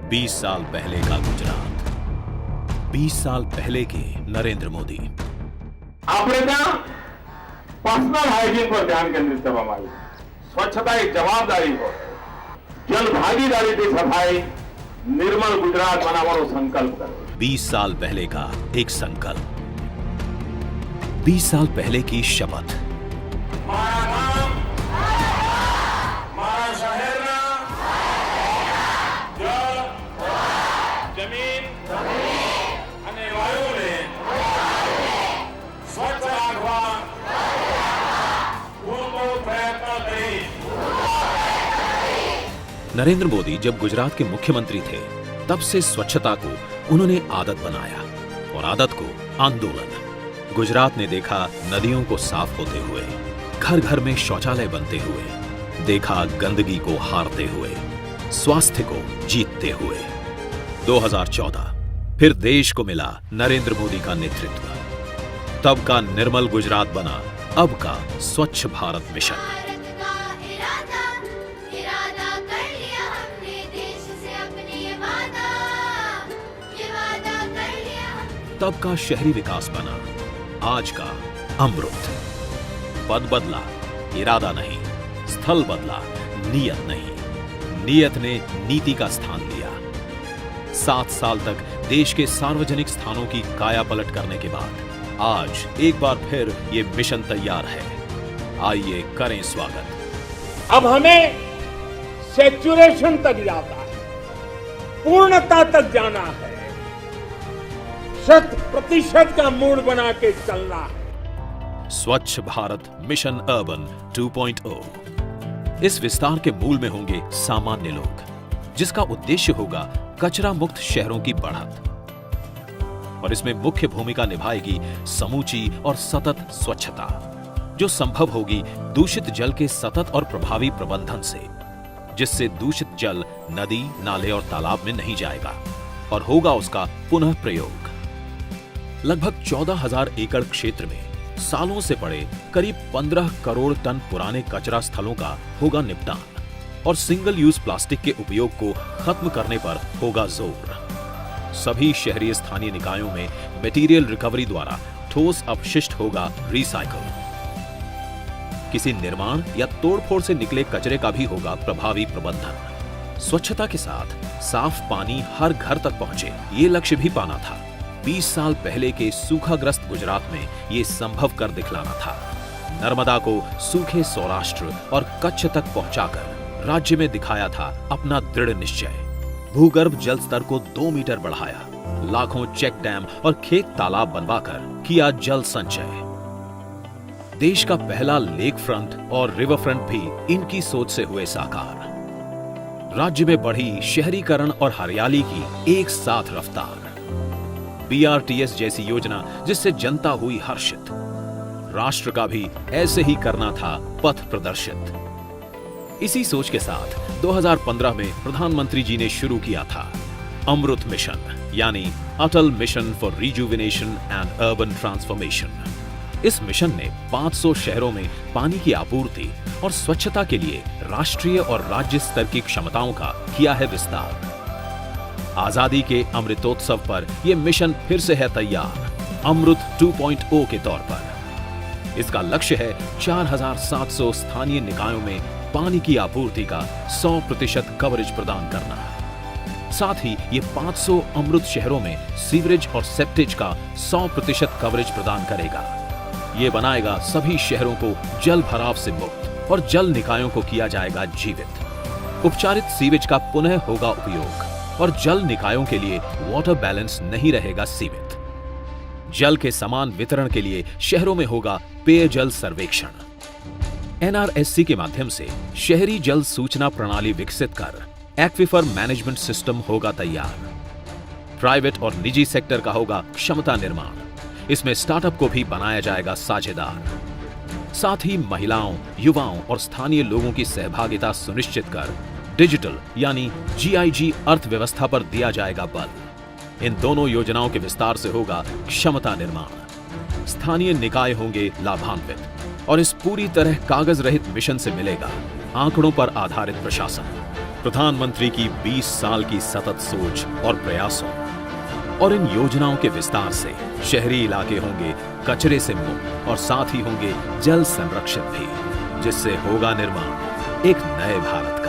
20 साल पहले का गुजरात, 20 साल पहले के नरेंद्र मोदी। આપણે ત્યાં પર્સનલ હાઇજીન પર ધ્યાન કેન્દ્રિત કરવામાં આવ્યું, સ્વચ્છતા એક જવાબદારી હોય, જન ભાગીદારીથી સફાઈ, निर्मल गुजरात बनाવાનો संकल्प करो। 20 साल पहले का एक संकल्प, 20 साल पहले की शपथ। મારા ગામ, મારા શહેરના જળ, જમીન અને વાયુને સ્વચ્છ રાખવા પૂરો પ્રયત્ન કરી। नरेंद्र मोदी जब गुजरात के मुख्यमंत्री थे, तब से स्वच्छता को उन्होंने आदत बनाया और आदत को आंदोलन। गुजरात ने देखा नदियों को साफ होते हुए, घर घर में शौचालय बनते हुए, देखा गंदगी को हारते हुए, स्वास्थ्य को जीतते हुए। 2014 फिर देश को मिला नरेंद्र मोदी का नेतृत्व। तब का निर्मल गुजरात बना अब का स्वच्छ भारत मिशन। तब का शहरी विकास बना आज का अमृत। पद बदला, इरादा नहीं, स्थल बदला, नियत नहीं। नियत ने नीति का स्थान लिया। 7 साल तक देश के सार्वजनिक स्थानों की काया पलट करने के बाद आज एक बार फिर ये मिशन तैयार है। आइए करें स्वागत। अब हमें सैचुरेशन तक जाना है, पूर्णता तक जाना है, 100% का मूड बना के चलना है। स्वच्छ भारत मिशन अर्बन 2.0। इस विस्तार के मूल में होंगे सामान्य लोग, जिसका उद्देश्य होगा कचरा मुक्त शहरों की बढ़त। और इसमें मुख्य भूमिका निभाएगी समूची और सतत स्वच्छता, जो संभव होगी दूषित जल के सतत और प्रभावी प्रबंधन से, जिससे दूषित जल नदी, नाले और तालाब में नहीं जाएगा और होगा उसका पुनः प्रयोग। लगभग 14,000 एकड़ क्षेत्र में सालों से पड़े करीब 15 करोड़ टन पुराने कचरा स्थलों का होगा निपटान और सिंगल यूज प्लास्टिक के उपयोग को खत्म करने पर होगा जोर। सभी शहरी स्थानीय निकायों में मटेरियल रिकवरी द्वारा ठोस अपशिष्ट होगा रिसाइकल। किसी निर्माण या तोड़फोड़ से निकले कचरे का भी होगा प्रभावी प्रबंधन। स्वच्छता के साथ साफ पानी हर घर तक पहुंचे, ये लक्ष्य भी पाना था। 20 साल पहले के सूखाग्रस्त गुजरात में ये संभव कर दिखलाना था। नर्मदा को सूखे सौराष्ट्र और कच्छ तक पहुंचाकर राज्य में दिखाया था अपना दृढ़ निश्चय। भूगर्भ जल स्तर को 2 मीटर बढ़ाया, लाखों चेक डैम और खेत तालाब बनवाकर किया जल संचय। देश का पहला लेक फ्रंट और रिवर फ्रंट भी इनकी सोच से हुए साकार। राज्य में बढ़ी शहरीकरण और हरियाली की एक साथ रफ्तार। BRTS जैसी योजना जिससे जनता हुई हर्षित। राष्ट्र का भी ऐसे ही करना था पथ प्रदर्शित। इसी सोच के साथ 2015 में प्रधानमंत्री जी ने शुरू किया था अमृत मिशन, यानी Atal mission for rejuvenation and urban transformation. इस मिशन ने 500 शहरों में पानी की आपूर्ति और स्वच्छता के लिए राष्ट्रीय और राज्य स्तर की क्षमताओं का किया है विस्तार। आजादी के अमृतोत्सव पर यह मिशन फिर से है तैयार, अमृत 2.0 के तौर पर। इसका लक्ष्य है 4,700 स्थानीय निकायों में पानी की आपूर्ति का 100% कवरेज प्रदान करना। साथ ही ये 500 अमृत शहरों में सीवरेज और सेप्टेज का 100% कवरेज प्रदान करेगा। ये बनाएगा सभी शहरों को जल भराव से मुक्त और जल निकायों को किया जाएगा जीवित। उपचारित सीवेज का पुनः होगा उपयोग और जल निकायों के लिए वाटर बैलेंस नहीं रहेगा सीमित। जल के समान वितरण के लिए शहरों में होगा पेयजल सर्वेक्षण। NRSC के माध्यम से शहरी जल सूचना प्रणाली विकसित कर एक्विफर मैनेजमेंट सिस्टम होगा तैयार। प्राइवेट और निजी सेक्टर का होगा क्षमता निर्माण। इसमें स्टार्टअप को भी बनाया जाएगा साझेदार। साथ ही महिलाओं, युवाओं और स्थानीय लोगों की सहभागिता सुनिश्चित कर डिजिटल यानी GIG अर्थव्यवस्था पर दिया जाएगा बल। इन दोनों योजनाओं के विस्तार से होगा क्षमता निर्माण। स्थानीय निकाय होंगे लाभान्वित और इस पूरी तरह कागज रहित मिशन से मिलेगा आंकड़ों पर आधारित प्रशासन। प्रधानमंत्री की 20 साल की सतत सोच और प्रयासों और इन योजनाओं के विस्तार से शहरी इलाके होंगे कचरे से मुक्त और साथ ही होंगे जल संरक्षित भी, जिससे होगा निर्माण एक नए भारत का।